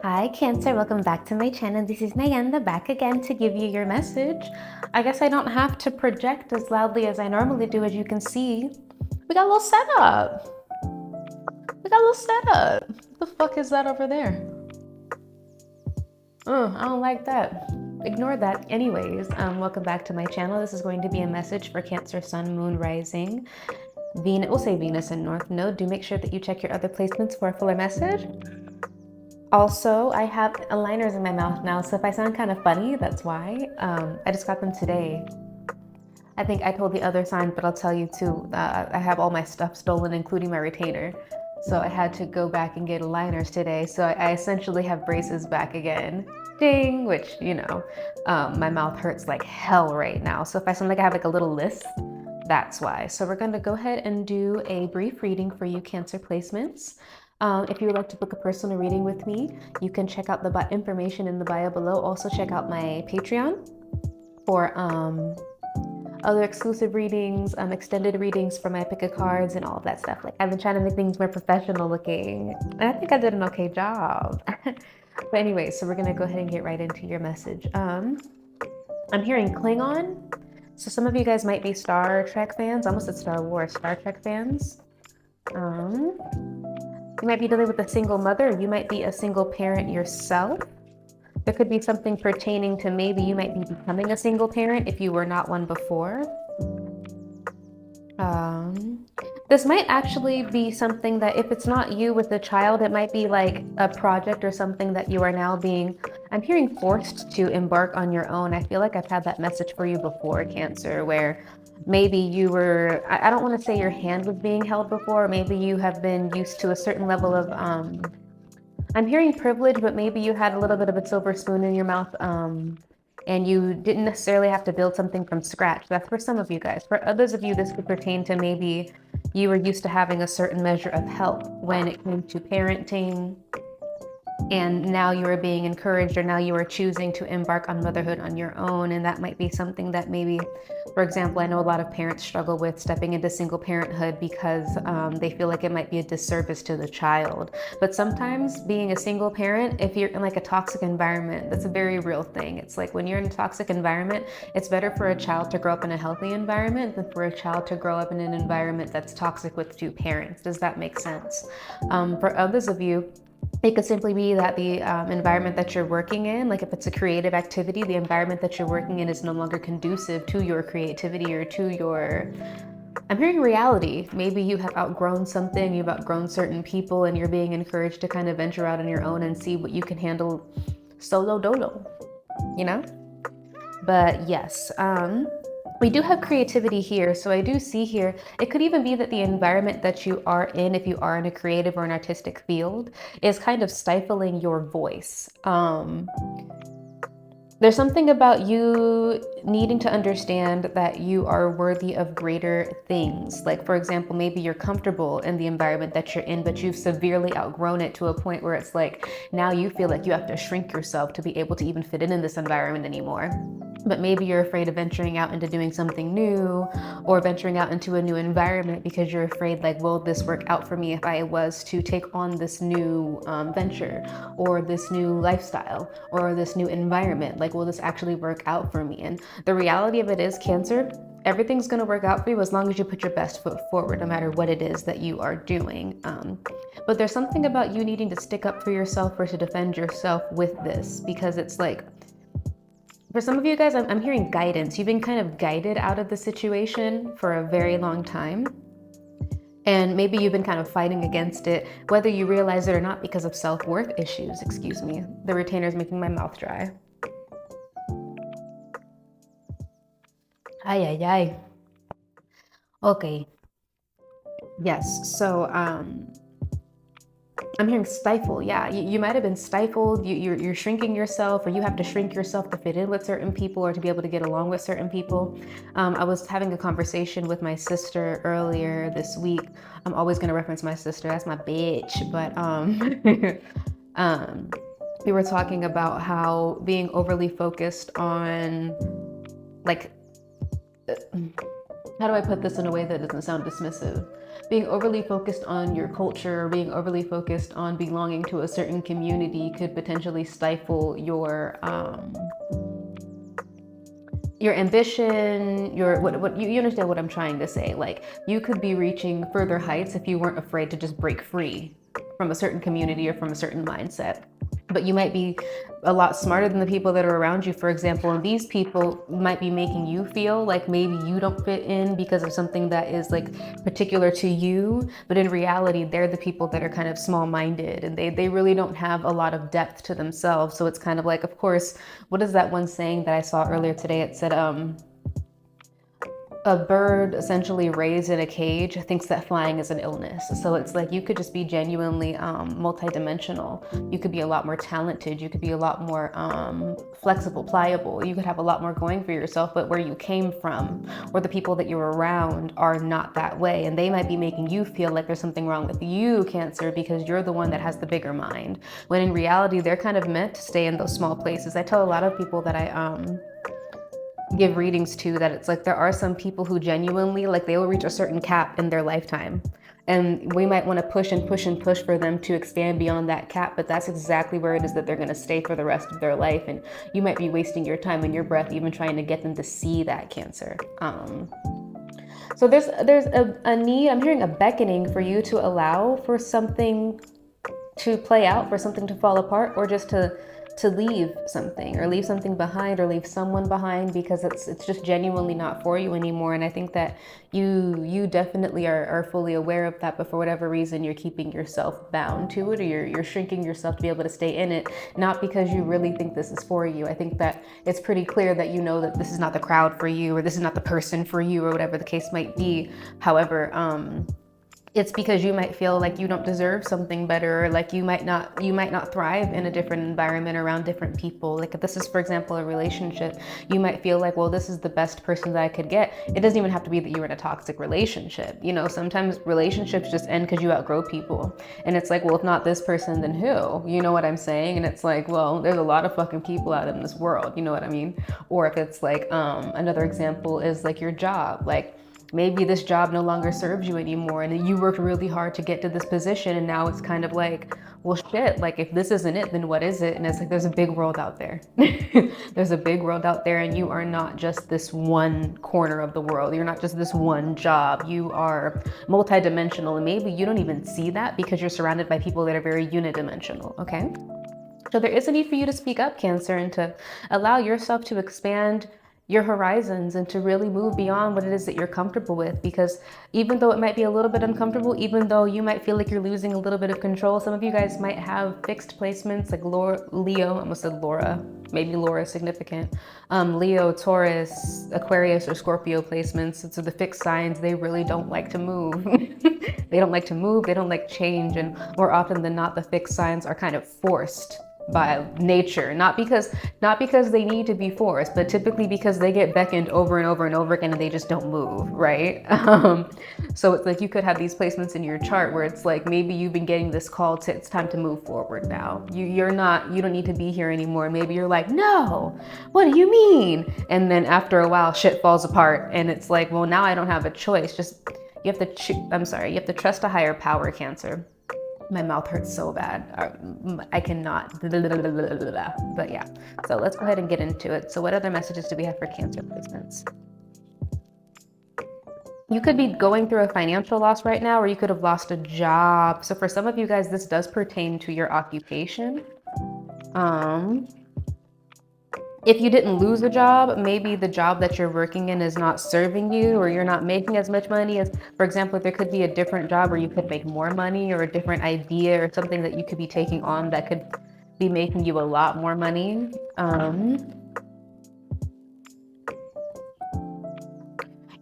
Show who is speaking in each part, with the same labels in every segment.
Speaker 1: Hi Cancer, welcome back to my channel. This is Nayanda back again to give you your message. I guess I don't have to project as loudly as I normally do. As you can see, we got a little setup. What the fuck is that over there? I don't like that. Ignore that. Anyways, welcome back to my channel. This is going to be a message for Cancer, Sun, Moon, Rising, Venus. We'll say Venus and North Node. Do make sure that you check your other placements for a fuller message. Also, I have aligners in my mouth now, so if I sound kind of funny, that's why. I just got them today. I think I told the other sign, but I'll tell you too. I have all my stuff stolen, including my retainer. So I had to go back and get aligners today. So I essentially have braces back again. Ding, which, my mouth hurts like hell right now. So if I sound like I have like a little lisp, that's why. So we're going to go ahead and do a brief reading for you Cancer placements. If you would like to book a personal reading with me, you can check out the information in the bio below. Also check out my Patreon for other exclusive readings, extended readings for my pick of cards and all of that stuff. Like, I've been trying to make things more professional looking, and I think I did an okay job. But anyway, so we're gonna go ahead and get right into your message. I'm hearing Klingon. So some of you guys might be Star Trek fans. I almost said Star Wars, Star Trek fans. You might be dealing with a single mother. You might be a single parent yourself. There could be something pertaining to maybe you might be becoming a single parent if you were not one before. This might actually be something that if it's not you with a child, it might be like a project or something that you are now I'm hearing forced to embark on your own. I feel like I've had that message for you before, Cancer, where maybe you were, I don't want to say your hand was being held before, maybe you have been used to a certain level of, I'm hearing privilege, but maybe you had a little bit of a silver spoon in your mouth, and you didn't necessarily have to build something from scratch. That's for some of you guys. For others of you, this could pertain to maybe you were used to having a certain measure of help when it came to parenting, and now you are being encouraged, or now you are choosing to embark on motherhood on your own. And that might be something that maybe, for example, I know a lot of parents struggle with stepping into single parenthood because they feel like it might be a disservice to the child. But sometimes being a single parent, if you're in like a toxic environment, that's a very real thing. It's like when you're in a toxic environment, it's better for a child to grow up in a healthy environment than for a child to grow up in an environment that's toxic with two parents. Does that make sense? For others of you, it could simply be that the environment that you're working in, like if it's a creative activity, the environment that you're working in is no longer conducive to your creativity or to your, I'm hearing reality. Maybe you have outgrown something, you've outgrown certain people, and you're being encouraged to kind of venture out on your own and see what you can handle solo dolo, you know? But yes, we do have creativity here. So I do see here, it could even be that the environment that you are in, if you are in a creative or an artistic field, is kind of stifling your voice. There's something about you needing to understand that you are worthy of greater things. Like, for example, maybe you're comfortable in the environment that you're in, but you've severely outgrown it to a point where it's like, now you feel like you have to shrink yourself to be able to even fit in this environment anymore. But maybe you're afraid of venturing out into doing something new, or venturing out into a new environment because you're afraid, like, will this work out for me if I was to take on this new venture, or this new lifestyle, or this new environment? Like, will this actually work out for me? And the reality of it is, Cancer, everything's going to work out for you as long as you put your best foot forward, no matter what it is that you are doing. But there's something about you needing to stick up for yourself or to defend yourself with this, because it's like, for some of you guys, I'm hearing guidance. You've been kind of guided out of the situation for a very long time. And maybe you've been kind of fighting against it, whether you realize it or not, because of self-worth issues. Excuse me. The retainer is making my mouth dry. Ay, ay, ay. Okay. Yes. So, I'm hearing stifle. Yeah, you might have been stifled. You're shrinking yourself, or you have to shrink yourself to fit in with certain people or to be able to get along with certain people. I was having a conversation with my sister earlier this week. I'm always going to reference my sister. That's my bitch. But we were talking about how being overly focused on, like, how do I put this in a way that doesn't sound dismissive? Being overly focused on your culture, being overly focused on belonging to a certain community could potentially stifle your ambition, what you understand what I'm trying to say. Like, you could be reaching further heights if you weren't afraid to just break free from a certain community or from a certain mindset. But you might be a lot smarter than the people that are around you, for example, and these people might be making you feel like maybe you don't fit in because of something that is like particular to you, but in reality they're the people that are kind of small-minded, and they really don't have a lot of depth to themselves. So it's kind of like, of course, what is that one saying that I saw earlier today? It said a bird essentially raised in a cage thinks that flying is an illness. So it's like, you could just be genuinely multidimensional. You could be a lot more talented. You could be a lot more flexible, pliable. You could have a lot more going for yourself, but where you came from or the people that you're around are not that way. And they might be making you feel like there's something wrong with you, Cancer, because you're the one that has the bigger mind. When in reality, they're kind of meant to stay in those small places. I tell a lot of people that I give readings to that it's like, there are some people who genuinely, like, they will reach a certain cap in their lifetime, and we might want to push and push and push for them to expand beyond that cap, but that's exactly where it is that they're going to stay for the rest of their life, and you might be wasting your time and your breath even trying to get them to see that, Cancer. So there's a need, I'm hearing a beckoning for you to allow for something to play out, for something to fall apart, or just to leave something, or leave something behind, or leave someone behind, because it's just genuinely not for you anymore. And I think that you definitely are fully aware of that, but for whatever reason you're keeping yourself bound to it, or you're shrinking yourself to be able to stay in it, not because you really think this is for you. I think that it's pretty clear that you know that this is not the crowd for you, or this is not the person for you, or whatever the case might be. However, it's because you might feel like you don't deserve something better, or like you might not thrive in a different environment around different people. Like, if this is, for example, a relationship, you might feel like, well, this is the best person that I could get. It doesn't even have to be that you're in a toxic relationship. You know, sometimes relationships just end because you outgrow people. And it's like, well, if not this person, then who? You know what I'm saying? And it's like, well, there's a lot of fucking people out in this world. You know what I mean? Or if it's like, another example is like your job. Like, maybe this job no longer serves you anymore, and you worked really hard to get to this position, and now it's kind of like, well, shit, like, if this isn't it, then what is it? And it's like, there's a big world out there. There's a big world out there, and you are not just this one corner of the world. You're not just this one job. You are multidimensional, and maybe you don't even see that because you're surrounded by people that are very unidimensional, okay? So there is a need for you to speak up, Cancer, and to allow yourself to expand your horizons and to really move beyond what it is that you're comfortable with. Because even though it might be a little bit uncomfortable, even though you might feel like you're losing a little bit of control, some of you guys might have fixed placements like Leo, I almost said Laura, maybe Laura is significant, Leo, Taurus, Aquarius, or Scorpio placements. So the fixed signs, they really don't like to move. They don't like to move, they don't like change, and more often than not, the fixed signs are kind of forced by nature, not because they need to be forced, but typically because they get beckoned over and over and over again, and they just don't move, right? So it's like, you could have these placements in your chart where it's like, maybe you've been getting this call to, it's time to move forward now. You don't need to be here anymore. Maybe you're like, no, what do you mean? And then after a while, shit falls apart, and it's like, well, now I don't have a choice. Just, you have to trust a higher power, Cancer. My mouth hurts so bad. I cannot. But yeah, so let's go ahead and get into it. So what other messages do we have for Cancer placements? You could be going through a financial loss right now, or you could have lost a job. So for some of you guys, this does pertain to your occupation. If you didn't lose a job, maybe the job that you're working in is not serving you, or you're not making as much money as, for example, there could be a different job where you could make more money, or a different idea or something that you could be taking on that could be making you a lot more money.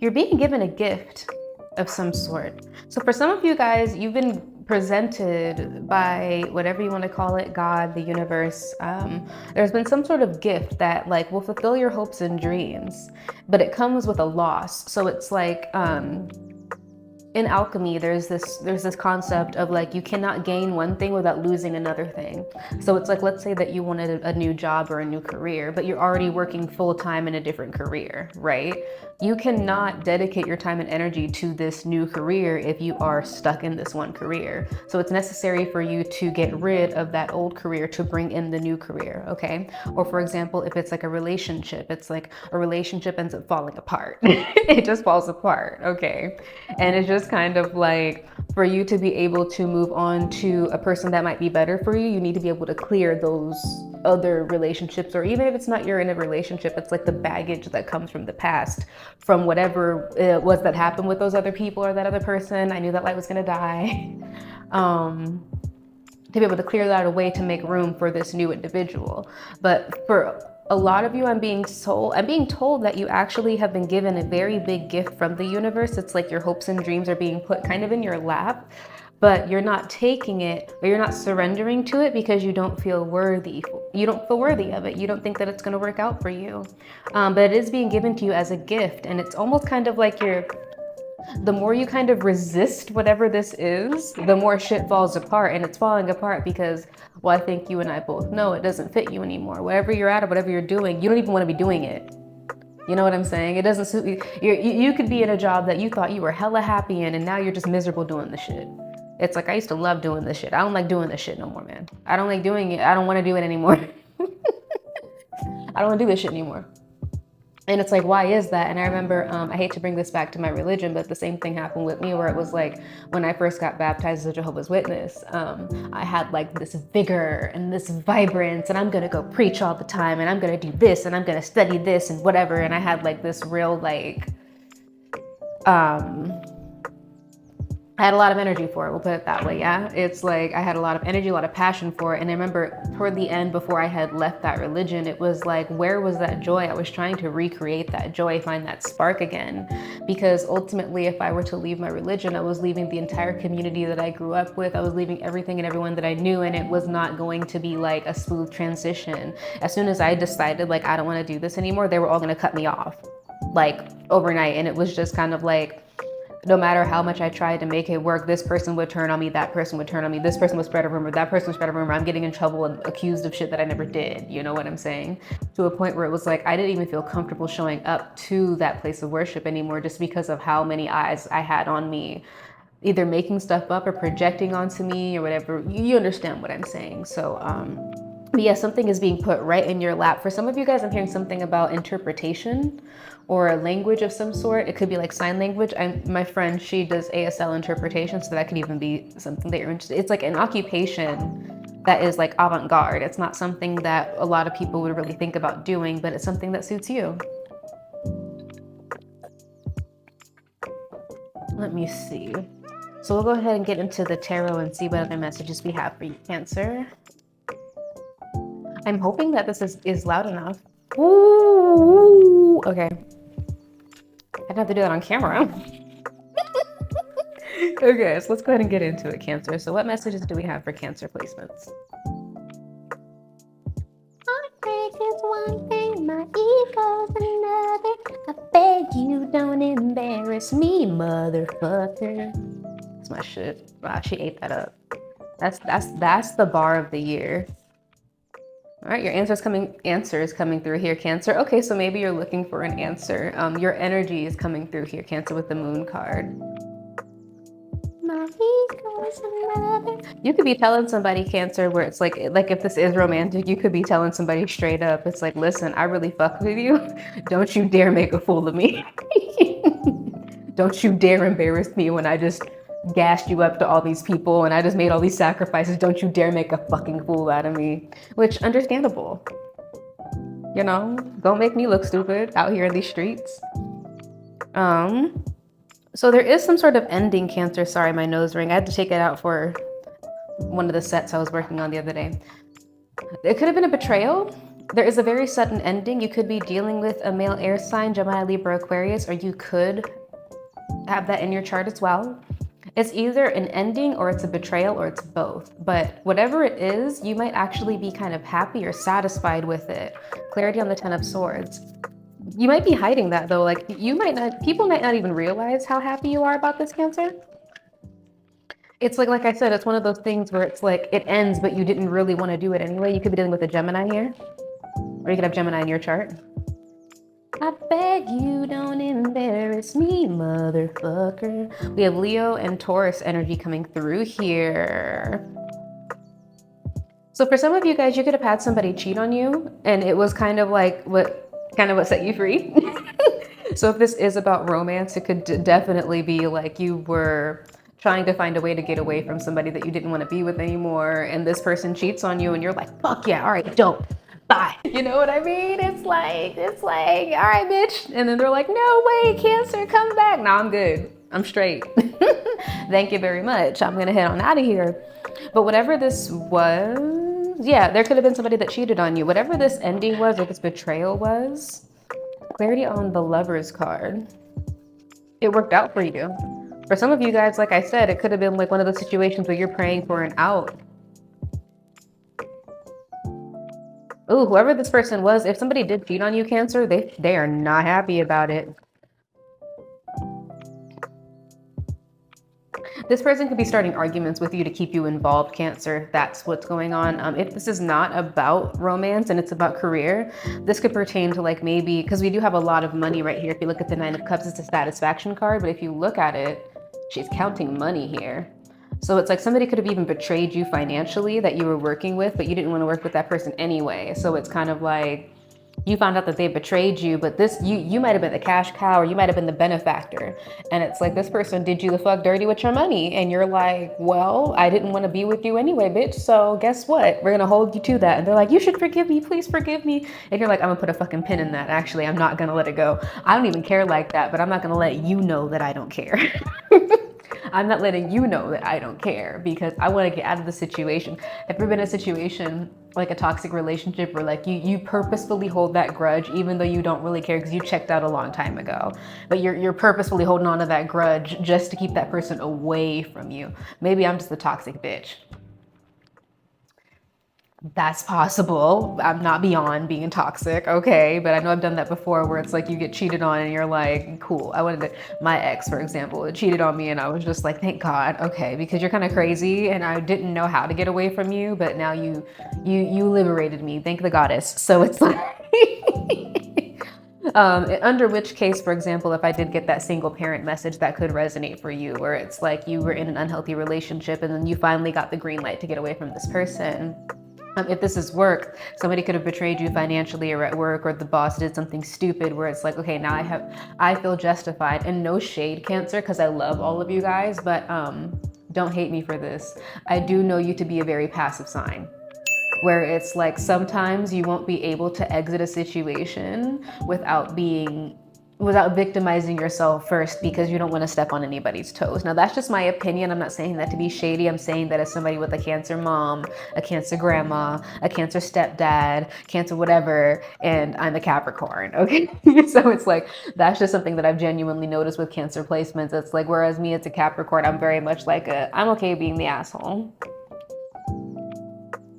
Speaker 1: You're being given a gift of some sort. So for some of you guys, you've been presented by whatever you want to call it, God, the universe. There's been some sort of gift that like will fulfill your hopes and dreams, but it comes with a loss. So it's like, in alchemy, there's this concept of like you cannot gain one thing without losing another thing. So it's like, let's say that you wanted a new job or a new career, but you're already working full time in a different career, right? You cannot dedicate your time and energy to this new career if you are stuck in this one career. So it's necessary for you to get rid of that old career to bring in the new career, okay? Or for example, if it's like a relationship, it's like a relationship ends up falling apart. It just falls apart, okay? And it's just kind of like, for you to be able to move on to a person that might be better for you, you need to be able to clear those other relationships. Or even if it's not you're in a relationship, it's like the baggage that comes from the past, from whatever it was that happened with those other people or that other person. I knew that light was gonna die. To be able to clear that away to make room for this new individual. But for a lot of you, I'm being told that you actually have been given a very big gift from the universe. It's like your hopes and dreams are being put kind of in your lap, but you're not taking it, or you're not surrendering to it because you don't feel worthy. You don't feel worthy of it. You don't think that it's going to work out for you. But it is being given to you as a gift, and it's almost kind of like the more you kind of resist whatever this is, the more shit falls apart. And it's falling apart because, well, I think you and I both know it doesn't fit you anymore. Whatever you're at or whatever you're doing, you don't even want to be doing it. You know what I'm saying? It doesn't suit you. You could be in a job that you thought you were hella happy in, and now you're just miserable doing the shit. It's like, I used to love doing this shit. I don't like doing this shit no more, man. I don't like doing it. I don't want to do it anymore. I don't want to do this shit anymore. And it's like, why is that? And I remember, I hate to bring this back to my religion, but the same thing happened with me, where it was like, when I first got baptized as a Jehovah's Witness, I had like this vigor and this vibrance, and I'm gonna go preach all the time, and I'm gonna do this, and I'm gonna study this and whatever. And I had like this real like, I had a lot of energy for it, we'll put it that way, yeah? It's like, I had a lot of energy, a lot of passion for it. And I remember toward the end, before I had left that religion, it was like, where was that joy? I was trying to recreate that joy, find that spark again. Because ultimately, if I were to leave my religion, I was leaving the entire community that I grew up with. I was leaving everything and everyone that I knew, and it was not going to be like a smooth transition. As soon as I decided, like, I don't want to do this anymore, they were all gonna cut me off, like, overnight. And it was just kind of like, no matter how much I tried to make it work, this person would turn on me, that person would turn on me, this person would spread a rumor, that person would spread a rumor. I'm getting in trouble and accused of shit that I never did. You know what I'm saying? To a point where it was like, I didn't even feel comfortable showing up to that place of worship anymore, just because of how many eyes I had on me, either making stuff up or projecting onto me or whatever. You understand what I'm saying? So, but yeah, something is being put right in your lap. For some of you guys, I'm hearing something about interpretation or a language of some sort. It could be like sign language. My friend, she does ASL interpretation, so that could even be something that you're interested in. It's like an occupation that is like avant-garde. It's not something that a lot of people would really think about doing, but it's something that suits you. Let me see. So we'll go ahead and get into the tarot and see what other messages we have for you, Cancer. I'm hoping that this is loud enough. Ooh, okay. I didn't have to do that on camera. Okay, so let's go ahead and get into it, Cancer. So what messages do we have for Cancer placements? Heartbreak is one thing, my ego's another. I beg you, don't embarrass me, motherfucker. That's my shit. Wow, she ate that up. That's the bar of the year. All right, your answer is coming through here, Cancer. Okay, so maybe you're looking for an answer. Your energy is coming through here, Cancer, with the Moon card. You could be telling somebody, Cancer, where it's like if this is romantic, you could be telling somebody straight up. It's like, listen, I really fuck with you. Don't you dare make a fool of me. Don't you dare embarrass me when I just gassed you up to all these people and I just made all these sacrifices. Don't you dare make a fucking fool out of me. Which, understandable. You know, don't make me look stupid out here in these streets. So there is some sort of ending, Cancer. Sorry, my nose ring. I had to take it out for one of the sets I was working on the other day. It could have been a betrayal. There is a very sudden ending. You could be dealing with a male air sign, Gemini, Libra, Aquarius, or you could have that in your chart as well. It's either an ending or it's a betrayal or it's both. But whatever it is, you might actually be kind of happy or satisfied with it. Clarity on the 10 of Swords. You might be hiding that though. Like you might not, people might not even realize how happy you are about this, Cancer. It's like I said, it's one of those things where it's like it ends, but you didn't really want to do it anyway. You could be dealing with a Gemini here, or you could have Gemini in your chart. I beg you, don't embarrass me, motherfucker. We have Leo and Taurus energy coming through here. So for some of you guys, you could have had somebody cheat on you, and it was kind of like what set you free. So if this is about romance, it could definitely be like you were trying to find a way to get away from somebody that you didn't want to be with anymore, and this person cheats on you, and you're like, fuck yeah, all right, dope. Bye. You know what I mean? It's like, all right, bitch. And then they're like, no way, Cancer, come back. No, I'm good. I'm straight. Thank you very much. I'm gonna head on out of here. But whatever this was, yeah, there could have been somebody that cheated on you. Whatever this ending was, or this betrayal was, clarity on the Lover's card. It worked out for you. For some of you guys, like I said, it could have been like one of those situations where you're praying for an out. Oh, whoever this person was, if somebody did cheat on you, Cancer, they are not happy about it. This person could be starting arguments with you to keep you involved, Cancer. That's what's going on. If this is not about romance and it's about career, this could pertain to like maybe, because we do have a lot of money right here. If you look at the Nine of Cups, it's a satisfaction card. But if you look at it, she's counting money here. So it's like somebody could have even betrayed you financially that you were working with, but you didn't want to work with that person anyway. So it's kind of like you found out that they betrayed you, but this you might have been the cash cow, or you might have been the benefactor. And it's like this person did you the fuck dirty with your money, and you're like, well, I didn't want to be with you anyway, bitch. So guess what? We're gonna hold you to that. And they're like, you should forgive me, please forgive me. And you're like, I'm gonna put a fucking pin in that. Actually, I'm not gonna let it go. I don't even care like that, but I'm not gonna let you know that I don't care. I'm not letting you know that I don't care because I want to get out of the situation. Have you ever been in a situation like a toxic relationship where like you purposefully hold that grudge even though you don't really care because you checked out a long time ago, but you're purposefully holding on to that grudge just to keep that person away from you? Maybe I'm just the toxic bitch. That's possible. I'm not beyond being toxic, okay? But I know I've done that before where it's like you get cheated on and you're like, cool. I wanted to, my ex, for example, cheated on me and I was just like, thank God, okay, because you're kind of crazy and I didn't know how to get away from you, but now you liberated me. Thank the goddess. So it's like, under which case, for example, if I did get that single parent message, that could resonate for you, where it's like you were in an unhealthy relationship and then you finally got the green light to get away from this person. If this is work, somebody could have betrayed you financially or at work, or the boss did something stupid where it's like, okay, now I feel justified. And no shade, Cancer, because I love all of you guys, but don't hate me for this. I do know you to be a very passive sign, where it's like sometimes you won't be able to exit a situation without victimizing yourself first because you don't want to step on anybody's toes. Now that's just my opinion. I'm not saying that to be shady. I'm saying that as somebody with a Cancer mom, a Cancer grandma, a Cancer stepdad, Cancer whatever, and I'm a Capricorn, okay? So it's like, that's just something that I've genuinely noticed with Cancer placements. It's like, whereas me as a Capricorn, I'm very much like I'm okay being the asshole.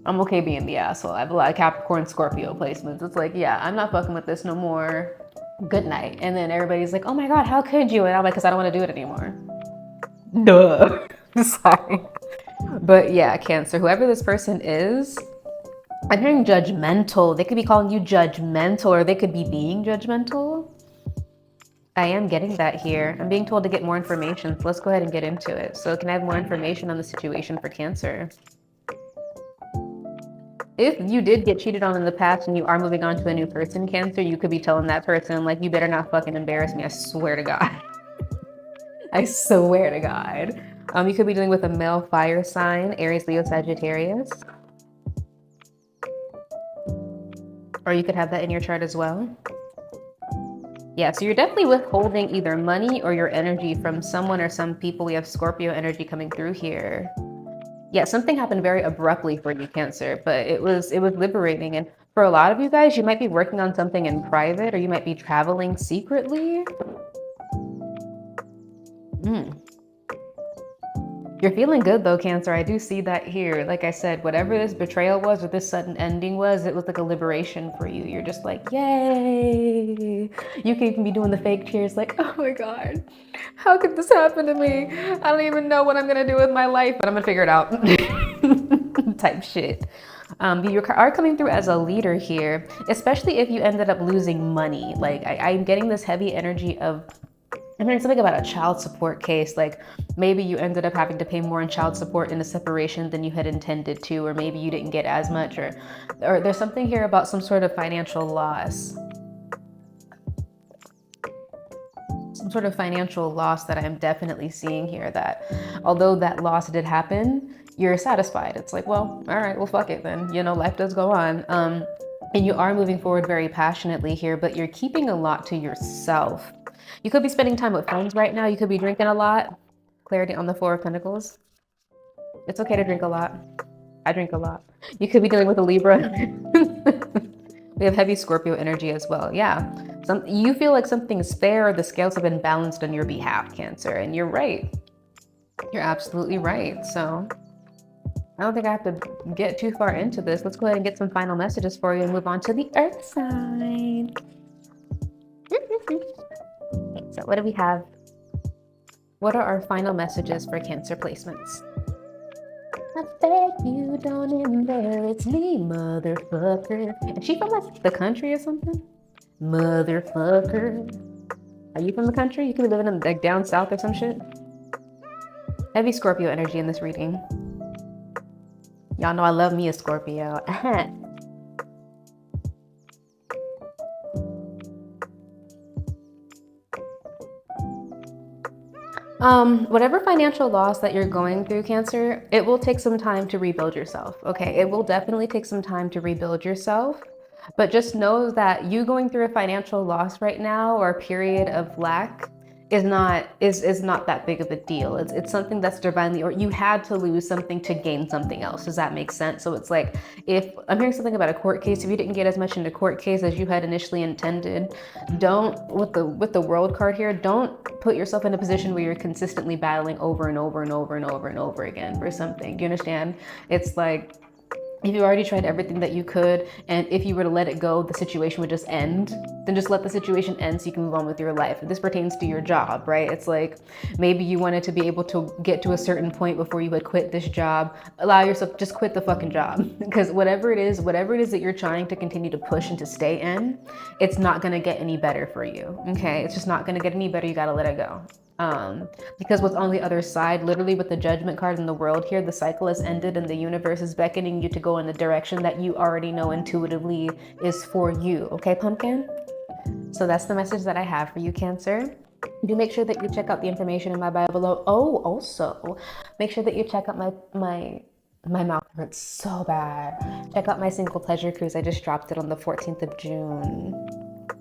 Speaker 1: I'm okay being the asshole. I have a lot of Capricorn Scorpio placements. It's like, yeah, I'm not fucking with this no more. Good night. And then everybody's like, oh my God, how could you? And I'm like, because I don't want to do it anymore. Duh. Sorry. But yeah, Cancer, whoever this person is, I'm hearing judgmental. They could be calling you judgmental, or they could be being judgmental. I am getting that here. I'm being told to get more information. So let's go ahead and get into it. So can I have more information on the situation for Cancer? If you did get cheated on in the past and you are moving on to a new person, Cancer, you could be telling that person, like, you better not fucking embarrass me. I swear to God. I swear to God. You could be dealing with a male fire sign, Aries, Leo, Sagittarius. Or you could have that in your chart as well. Yeah, so you're definitely withholding either money or your energy from someone or some people. We have Scorpio energy coming through here. Yeah, something happened very abruptly for you, Cancer, but it was liberating. And for a lot of you guys, you might be working on something in private, or you might be traveling secretly. You're feeling good though, Cancer. I do see that here. Like I said, whatever this betrayal was or this sudden ending was, it was like a liberation for you. You're just like, yay. You can even be doing the fake tears like, oh my God, how could this happen to me? I don't even know what I'm going to do with my life, but I'm going to figure it out. Type shit. You are coming through as a leader here, especially if you ended up losing money. Like I'm getting this heavy energy of, I'm hearing something about a child support case. Like maybe you ended up having to pay more in child support in a separation than you had intended to, or maybe you didn't get as much, or there's something here about some sort of financial loss. Some sort of financial loss that I'm definitely seeing here, that although that loss did happen, you're satisfied. It's like, well, all right, well, fuck it then. You know, life does go on. And you are moving forward very passionately here, but you're keeping a lot to yourself. You could be spending time with friends right now. You could be drinking a lot. Clarity on the Four of Pentacles. It's okay to drink a lot. I drink a lot. You could be dealing with a Libra. We have heavy Scorpio energy as well. Yeah. You feel like something's fair, or the scales have been balanced on your behalf, Cancer. And you're right. You're absolutely right. So I don't think I have to get too far into this. Let's go ahead and get some final messages for you and move on to the Earth sign. So what do we have? What are our final messages for Cancer placements? I beg you don't embarrass me, motherfucker. Is she from like the country or something? Motherfucker. Are you from the country? You could be living in like down south or some shit. Heavy Scorpio energy in this reading. Y'all know I love me a Scorpio. Whatever financial loss that you're going through, Cancer, it will take some time to rebuild yourself. Okay, it will definitely take some time to rebuild yourself, but just know that you going through a financial loss right now, or a period of lack, is not that big of a deal. It's something that's divinely, or you had to lose something to gain something else. Does that make sense? So it's like, if I'm hearing something about a court case, if you didn't get as much in the court case as you had initially intended, don't, with the World card here, don't put yourself in a position where you're consistently battling over and over and over and over and over again for something. Do you understand? It's like, if you already tried everything that you could, and if you were to let it go, the situation would just end, then just let the situation end so you can move on with your life. This pertains to your job, right? It's like, maybe you wanted to be able to get to a certain point before you would quit this job. Allow yourself, just quit the fucking job. Because whatever it is that you're trying to continue to push and to stay in, it's not gonna get any better for you, okay? It's just not gonna get any better. You gotta let it go. Because what's on the other side, literally with the Judgment card in the World here, the cycle has ended and the universe is beckoning you to go in the direction that you already know intuitively is for you. Okay, pumpkin? So that's the message that I have for you, Cancer. Do make sure that you check out the information in my bio below. Oh, also, make sure that you check out my mouth hurts so bad. Check out my Single Pleasure Cruise. I just dropped it on the 14th of June.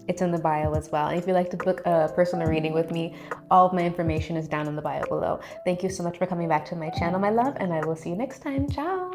Speaker 1: It's in the bio as well. And if you'd like to book a personal reading with me, all of my information is down in the bio below. Thank you so much for coming back to my channel, my love, and I will see you next time. Ciao.